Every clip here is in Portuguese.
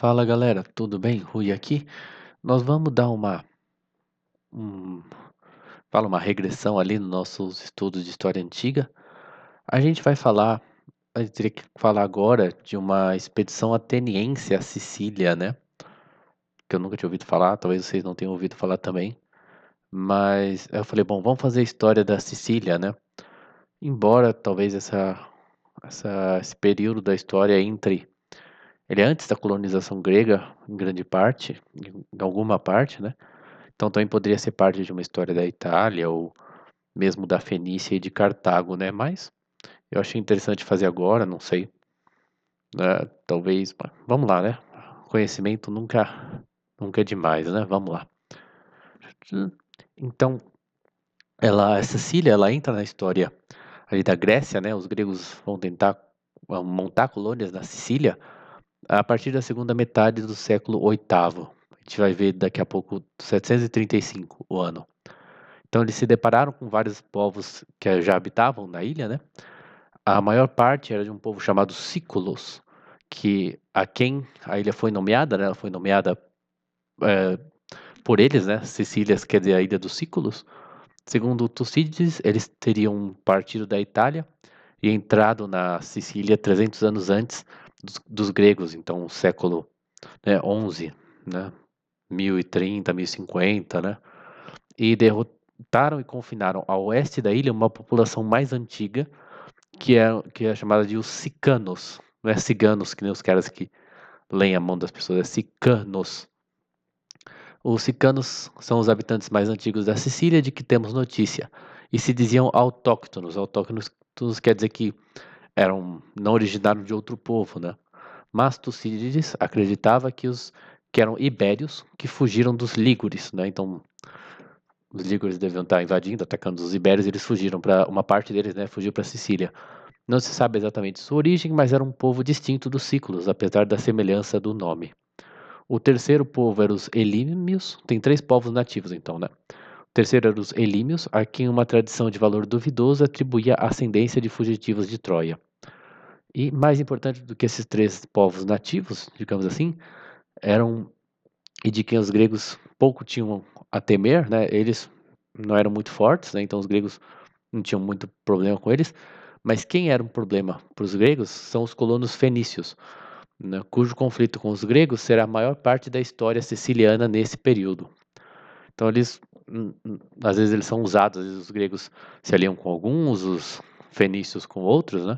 Fala galera, tudo bem? Rui aqui. Nós vamos dar um, uma regressão ali nos nossos estudos de história antiga. A gente vai falar, a gente teria que falar agora de uma expedição ateniense à Sicília, né? Que eu nunca tinha ouvido falar, talvez vocês não tenham ouvido falar também. Mas eu falei, bom, vamos fazer a história da Sicília, né? Embora talvez esse período da história ele é antes da colonização grega, em grande parte, em alguma parte, né? Então também poderia ser parte de uma história da Itália ou mesmo da Fenícia e de Cartago, né? Mas eu achei interessante fazer agora, não sei, né? Talvez, vamos lá, né? Conhecimento nunca é demais, né? Vamos lá. Então, a Sicília, ela entra na história ali da Grécia, né? Os gregos vão tentar montar colônias na Sicília a partir da segunda metade do século VIII. A gente vai ver daqui a pouco 735 o ano. Então eles se depararam com vários povos que já habitavam na ilha, né? A maior parte era de um povo chamado Sículos, que a quem a ilha foi nomeada, né? Ela foi nomeada por eles, né? Sicília quer dizer a ilha dos Sículos. Segundo Tucídides, eles teriam partido da Itália e entrado na Sicília 300 anos antes dos gregos, então século, né, 11, né? 1030, 1050, né? E derrotaram e confinaram ao oeste da ilha uma população mais antiga, que é chamada de os Sicanos. Não é ciganos, que nem os caras que leem a mão das pessoas, é Sicanos. Os Sicanos são os habitantes mais antigos da Sicília de que temos notícia, e se diziam autóctonos. Autóctonos quer dizer que não originários de outro povo, né? Mas Tucídides acreditava que eram ibérios que fugiram dos lígures, né? Então os lígures deviam estar invadindo, atacando os ibérios, eles fugiram para uma parte deles, né? Fugiu para Sicília. Não se sabe exatamente sua origem, mas era um povo distinto dos Cíclos, apesar da semelhança do nome. O terceiro povo era os Elímios. Tem três povos nativos, então, né? O terceiro era os Elímios, a quem uma tradição de valor duvidoso atribuía a ascendência de fugitivos de Troia. E mais importante do que esses três povos nativos, digamos assim, eram e de quem os gregos pouco tinham a temer, né? Eles não eram muito fortes, né? Então os gregos não tinham muito problema com eles. Mas quem era um problema para os gregos são os colonos fenícios, né, cujo conflito com os gregos será a maior parte da história siciliana nesse período. Então às vezes eles são usados, às vezes os gregos se aliam com alguns, os fenícios com outros, né?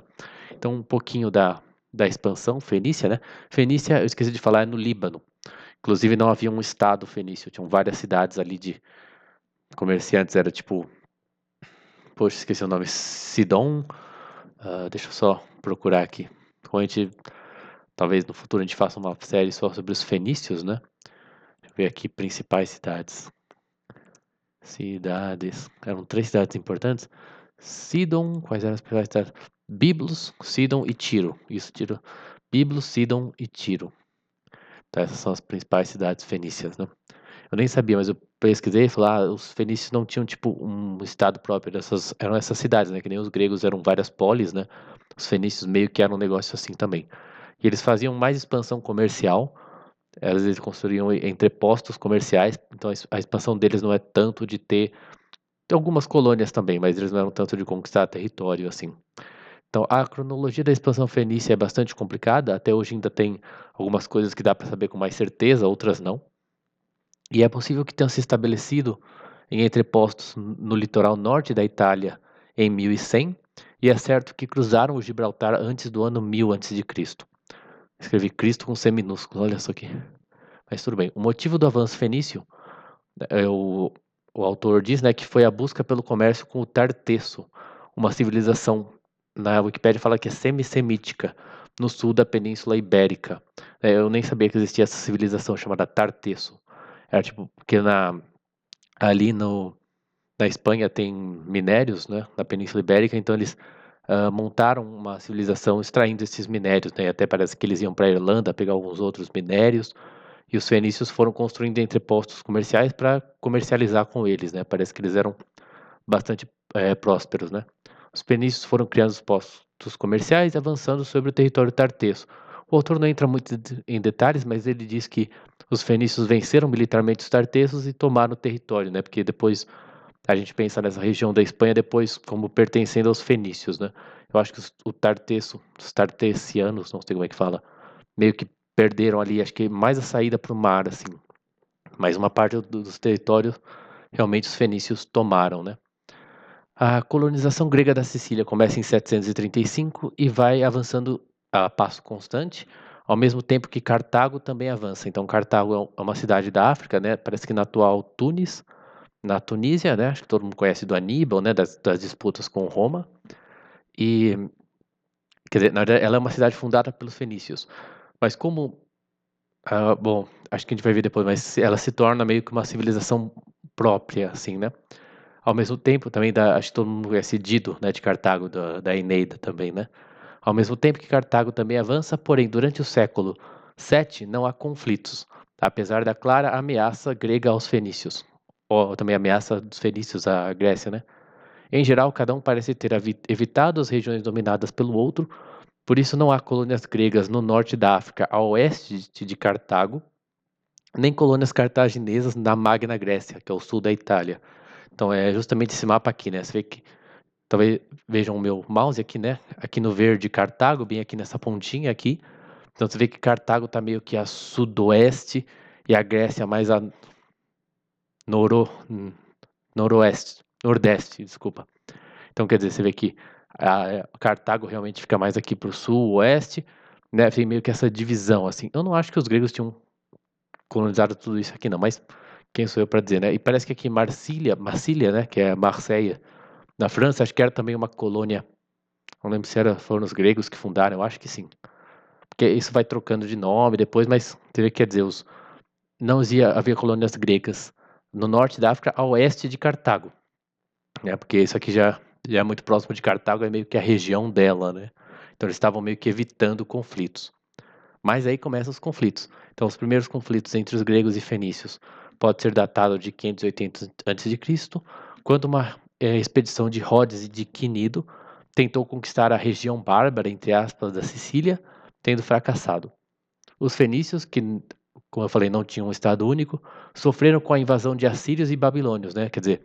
Então um pouquinho da expansão fenícia, né? Fenícia, eu esqueci de falar, é no Líbano. Inclusive não havia um estado fenício, tinham várias cidades ali de comerciantes, era tipo, poxa, esqueci o nome, Sidon. Deixa eu só procurar aqui. Como a gente, talvez no futuro a gente faça uma série só sobre os fenícios, né? Deixa eu ver aqui principais cidades. Cidades. Eram três cidades importantes. Sidon, quais eram as principais cidades? Biblos, Sidon e Tiro. Isso, Tiro. Biblos, Sidon e Tiro. Então essas são as principais cidades fenícias, né? Eu nem sabia, mas eu pesquisei e falei, os fenícios não tinham, tipo, um estado próprio, eram essas cidades, né? Que nem os gregos eram várias polis, né? Os fenícios meio que eram um negócio assim também. E eles faziam mais expansão comercial, às vezes eles construíam entrepostos comerciais, então a expansão deles não é tanto de ter algumas colônias também, mas eles não eram tanto de conquistar território, assim. Então, a cronologia da expansão fenícia é bastante complicada, até hoje ainda tem algumas coisas que dá para saber com mais certeza, outras não. E é possível que tenham se estabelecido em entrepostos no litoral norte da Itália em 1100, e é certo que cruzaram o Gibraltar antes do ano 1000 a.C. Escrevi Cristo com C minúsculo, olha só aqui. Mas tudo bem. O motivo do avanço fenício, o autor diz, né, que foi a busca pelo comércio com o Tartesso, uma civilização, na Wikipédia fala que é semissemítica, no sul da Península Ibérica. Eu nem sabia que existia essa civilização chamada Tartesso. Era tipo, porque ali na Espanha tem minérios, né, na Península Ibérica, então eles montaram uma civilização extraindo esses minérios, né, até parece que eles iam para a Irlanda pegar alguns outros minérios, e os fenícios foram construindo entrepostos comerciais para comercializar com eles, né, parece que eles eram bastante prósperos, né. Os fenícios foram criando os postos comerciais, avançando sobre o território tartesso. O autor não entra muito em detalhes, mas ele diz que os fenícios venceram militarmente os tartesos e tomaram o território, né? Porque depois a gente pensa nessa região da Espanha depois como pertencendo aos fenícios, né? Eu acho que os tartessianos, não sei como é que fala, meio que perderam ali, acho que mais a saída para o mar, assim. Mas uma parte dos territórios realmente os fenícios tomaram, né? A colonização grega da Sicília começa em 735 e vai avançando a passo constante, ao mesmo tempo que Cartago também avança. Então, Cartago é uma cidade da África, né? Parece que na atual Tunis, na Tunísia, né? Acho que todo mundo conhece do Aníbal, né? Das disputas com Roma. E, quer dizer, na verdade, ela é uma cidade fundada pelos fenícios. Mas como, bom, acho que a gente vai ver depois, mas ela se torna meio que uma civilização própria, assim, né? Ao mesmo tempo, também acho que todo mundo conhece Dido, né, de Cartago, da Eneida também, né? Ao mesmo tempo que Cartago também avança, porém, durante o século VII não há conflitos, apesar da clara ameaça grega aos fenícios, ou também ameaça dos fenícios à Grécia, né? Em geral, cada um parece ter evitado as regiões dominadas pelo outro, por isso não há colônias gregas no norte da África, a oeste de Cartago, nem colônias cartaginesas na Magna Grécia, que é o sul da Itália. Então é justamente esse mapa aqui, né? Você vê que talvez vejam o meu mouse aqui, né? Aqui no verde Cartago, bem aqui nessa pontinha aqui. Então você vê que Cartago está meio que a sudoeste e a Grécia mais a noro, noroeste, nordeste, desculpa. Então quer dizer, você vê que a Cartago realmente fica mais aqui para o sul, oeste, né? Tem meio que essa divisão, assim. Eu não acho que os gregos tinham colonizado tudo isso aqui, não, mas quem sou eu para dizer, né? E parece que aqui Marcília, né? Que é Marseille, na França, acho que era também uma colônia. Não lembro se foram os gregos que fundaram, eu acho que sim. Porque isso vai trocando de nome depois, mas quer dizer, não havia colônias gregas no norte da África, a oeste de Cartago, né? Porque isso aqui já é muito próximo de Cartago, é meio que a região dela, né? Então eles estavam meio que evitando conflitos. Mas aí começam os conflitos. Então os primeiros conflitos entre os gregos e fenícios pode ser datado de 580 a.C., quando uma expedição de Rhodes e de Quinido tentou conquistar a região bárbara, entre aspas, da Sicília, tendo fracassado. Os fenícios, que, como eu falei, não tinham um estado único, sofreram com a invasão de assírios e babilônios, né? Quer dizer,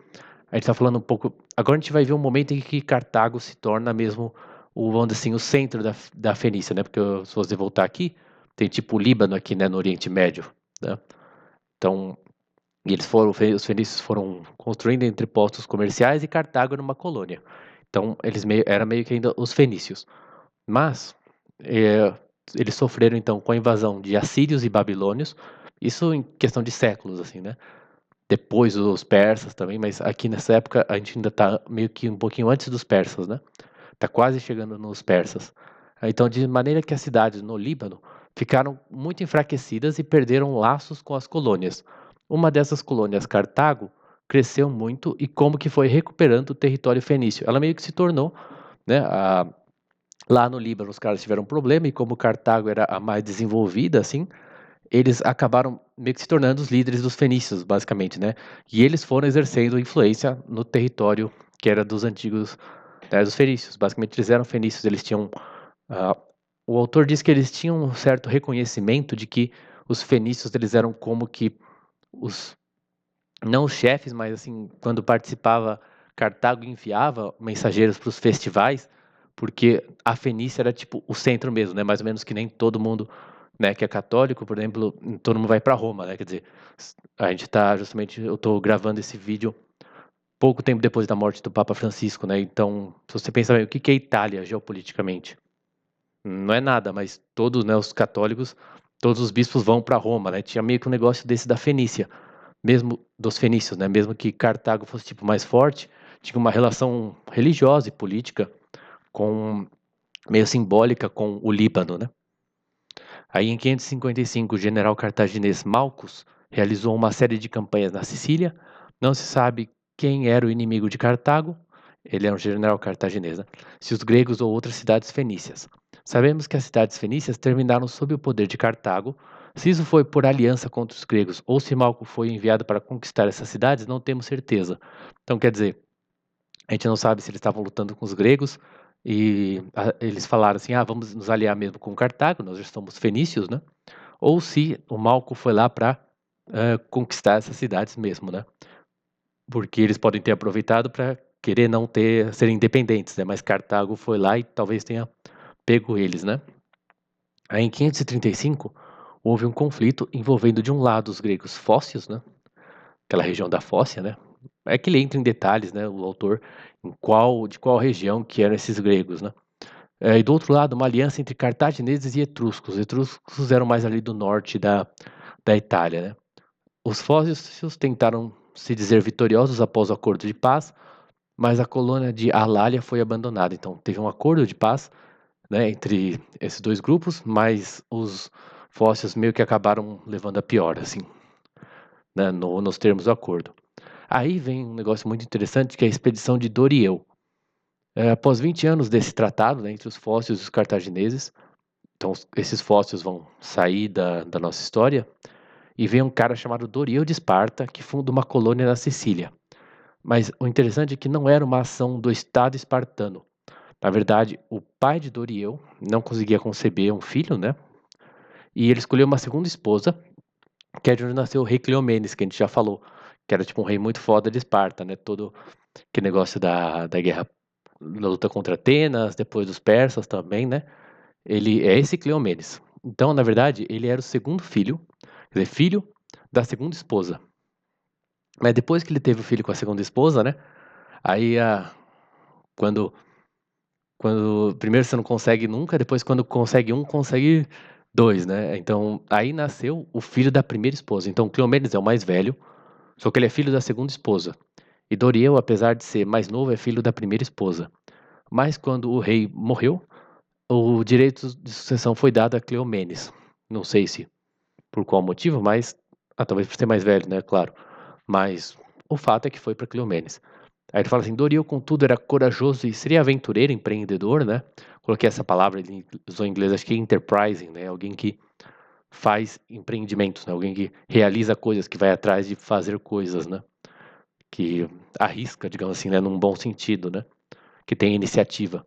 a gente está falando um pouco. Agora a gente vai ver um momento em que Cartago se torna mesmo vamos dizer assim, o centro da Fenícia, né? Porque se você voltar aqui, tem tipo o Líbano aqui, né, no Oriente Médio, né? Então, os fenícios foram construindo entrepostos comerciais e Cartago era uma colônia. Então, era meio que ainda os fenícios. Mas é, eles sofreram então com a invasão de assírios e babilônios, isso em questão de séculos, assim, né? Depois os persas também, mas aqui nessa época a gente ainda está meio que um pouquinho antes dos persas, né? Tá quase chegando nos persas. Então, de maneira que as cidades no Líbano ficaram muito enfraquecidas e perderam laços com as colônias. Uma dessas colônias, Cartago, cresceu muito e como que foi recuperando o território fenício. Ela meio que se tornou, né, lá no Líbano os caras tiveram um problema e como Cartago era a mais desenvolvida, assim, eles acabaram meio que se tornando os líderes dos fenícios, basicamente, né? E eles foram exercendo influência no território que era dos antigos, né, dos fenícios. Basicamente, eles eram fenícios, eles tinham... Uh, o autor diz que eles tinham um certo reconhecimento de que os fenícios, eles eram como que os... Não os chefes, mas assim, quando participava, Cartago enviava mensageiros para os festivais, porque a Fenícia era tipo o centro mesmo, né? Mais ou menos que nem todo mundo, né, que é católico, por exemplo, todo mundo vai para Roma, né? Quer dizer, a gente tá justamente, eu tô gravando esse vídeo pouco tempo depois da morte do Papa Francisco, né? Então, se você pensar bem, o que é Itália geopoliticamente? Não é nada, mas todos, né, os católicos, todos os bispos vão para Roma, né? Tinha meio que um negócio desse da Fenícia, mesmo dos fenícios, né? Mesmo que Cartago fosse tipo mais forte, tinha uma relação religiosa e política com meio simbólica com o Líbano, né? Aí em 555, o general cartaginês Malcus realizou uma série de campanhas na Sicília. Não se sabe quem era o inimigo de Cartago. Ele é um general cartaginês, né? Se os gregos ou outras cidades fenícias. Sabemos que as cidades fenícias terminaram sob o poder de Cartago. Se isso foi por aliança contra os gregos ou se Malco foi enviado para conquistar essas cidades, não temos certeza. Então, quer dizer, a gente não sabe se eles estavam lutando com os gregos e eles falaram assim, vamos nos aliar mesmo com Cartago, nós já somos fenícios, né? Ou se o Malco foi lá para conquistar essas cidades mesmo, né? Porque eles podem ter aproveitado para querer não serem independentes, né? Mas Cartago foi lá e talvez tenha pego eles, né? Aí em 535 houve um conflito envolvendo de um lado os gregos fócios, né? Aquela região da Fócia, né? É que ele entra em detalhes, né? O autor de qual região que eram esses gregos, né? E do outro lado, uma aliança entre cartagineses e etruscos. Os etruscos eram mais ali do norte da Itália, né? Os fócios tentaram se dizer vitoriosos após o acordo de paz, mas a colônia de Alália foi abandonada. Então, teve um acordo de paz, né, entre esses dois grupos, mas os fósseis meio que acabaram levando a pior, assim, né, nos termos do acordo. Aí vem um negócio muito interessante, que é a expedição de Dorieu. Após 20 anos desse tratado, né, entre os fósseis e os cartagineses, então esses fósseis vão sair da nossa história, e vem um cara chamado Dorieu de Esparta, que funda uma colônia na Sicília. Mas o interessante é que não era uma ação do Estado espartano. Na verdade, o pai de Dorieu não conseguia conceber um filho, né? E ele escolheu uma segunda esposa, que é de onde nasceu o rei Cleomenes, que a gente já falou, que era tipo um rei muito foda de Esparta, né? Todo que negócio da guerra, da luta contra Atenas, depois dos persas também, né? Ele é esse Cleomenes. Então, na verdade, ele era o segundo filho, quer dizer, filho da segunda esposa. Mas depois que ele teve o filho com a segunda esposa, né? Aí, quando primeiro você não consegue nunca, depois quando consegue um, consegue dois, né? Então, aí nasceu o filho da primeira esposa. Então, Cleomenes é o mais velho, só que ele é filho da segunda esposa. E Dorieu, apesar de ser mais novo, é filho da primeira esposa. Mas quando o rei morreu, o direito de sucessão foi dado a Cleomenes. Não sei se por qual motivo, mas talvez por ser mais velho, né? Claro. Mas o fato é que foi para Cleomenes. Aí ele fala assim: Doril, contudo, era corajoso e seria aventureiro, empreendedor, né? Coloquei essa palavra, ele usou em inglês, acho que é enterprising, né? Alguém que faz empreendimentos, né? Alguém que realiza coisas, que vai atrás de fazer coisas, né? Que arrisca, digamos assim, né? Num bom sentido, né? Que tem iniciativa.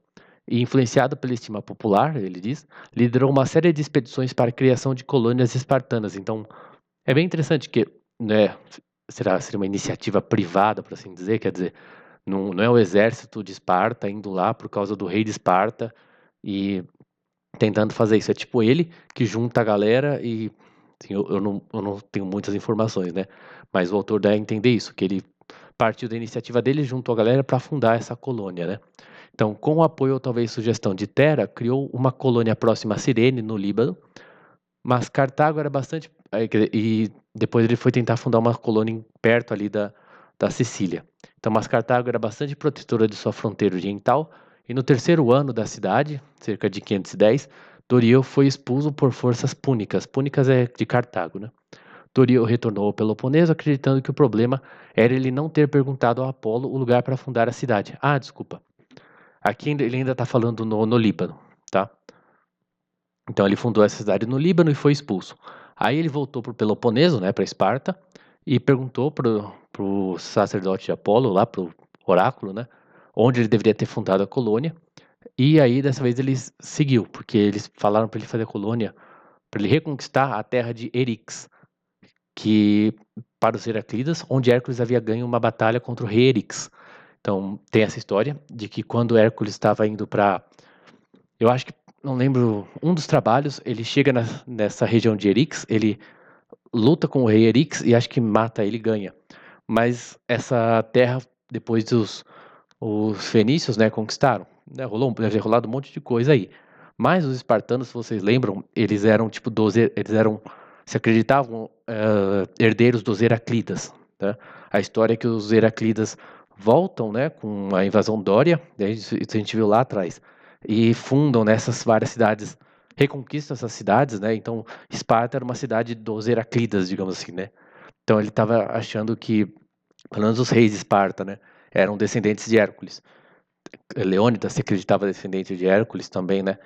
E influenciado pela estima popular, ele diz, liderou uma série de expedições para a criação de colônias espartanas. Então, é bem interessante que, né? Seria uma iniciativa privada, por assim dizer, quer dizer, não é o exército de Esparta indo lá por causa do rei de Esparta e tentando fazer isso. É tipo ele que junta a galera e assim, eu não tenho muitas informações, né? Mas o autor dá a entender isso, que ele partiu da iniciativa dele, juntou a galera para fundar essa colônia, né? Então, com o apoio ou talvez sugestão de Tera, criou uma colônia próxima a Cirene, no Líbano, mas Cartago era bastante. E depois ele foi tentar fundar uma colônia perto ali da Sicília. Então, mas Cartago era bastante protetora de sua fronteira oriental, e no terceiro ano da cidade, cerca de 510, Dorio foi expulso por forças púnicas. Púnicas é de Cartago, né? Dorio retornou ao Peloponeso, acreditando que o problema era ele não ter perguntado a Apolo o lugar para fundar a cidade. Desculpa. Aqui ele ainda está falando no Líbano, tá? Então ele fundou essa cidade no Líbano e foi expulso. Aí ele voltou para o Peloponeso, né, para Esparta, e perguntou pro sacerdote de Apolo, lá pro oráculo, né, onde ele deveria ter fundado a colônia. E aí dessa vez ele seguiu, porque eles falaram para ele fazer a colônia, para ele reconquistar a terra de Erix, que para os Heraclidas, onde Hércules havia ganho uma batalha contra o rei Erix. Então tem essa história de que quando Hércules estava indo para, eu acho que, não lembro, um dos trabalhos, ele chega nessa região de Erix, ele luta com o rei Erix e acho que mata ele e ganha. Mas essa terra, depois os fenícios, né, conquistaram. Né, deve ter rolado um monte de coisa aí. Mas os espartanos, se vocês lembram, eles eram tipo 12, eles eram, se acreditavam, herdeiros dos Heraclidas. Né? A história é que os Heraclidas voltam, né, com a invasão dória, isso a gente viu lá atrás, e fundam nessas várias cidades, reconquistam essas cidades, né? Então, Esparta era uma cidade dos Heraclidas, digamos assim, né? Então ele estava achando que, pelo menos os reis de Esparta, né, eram descendentes de Hércules. Leônidas se acreditava descendente de Hércules também, né?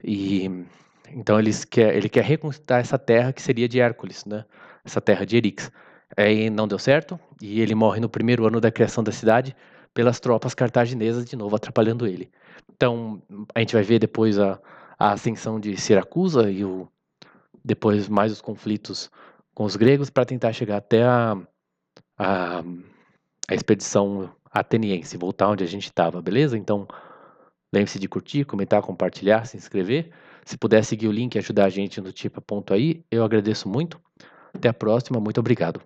E então ele quer reconquistar essa terra que seria de Hércules, né? Essa terra de Erix. Aí não deu certo e ele morre no primeiro ano da criação da cidade pelas tropas cartaginesas de novo atrapalhando ele. Então, a gente vai ver depois a ascensão de Siracusa e depois mais os conflitos com os gregos para tentar chegar até a, a expedição ateniense, voltar onde a gente estava, beleza? Então, lembre-se de curtir, comentar, compartilhar, se inscrever. Se puder seguir o link e ajudar a gente no Tipa.aí, eu agradeço muito. Até a próxima, muito obrigado.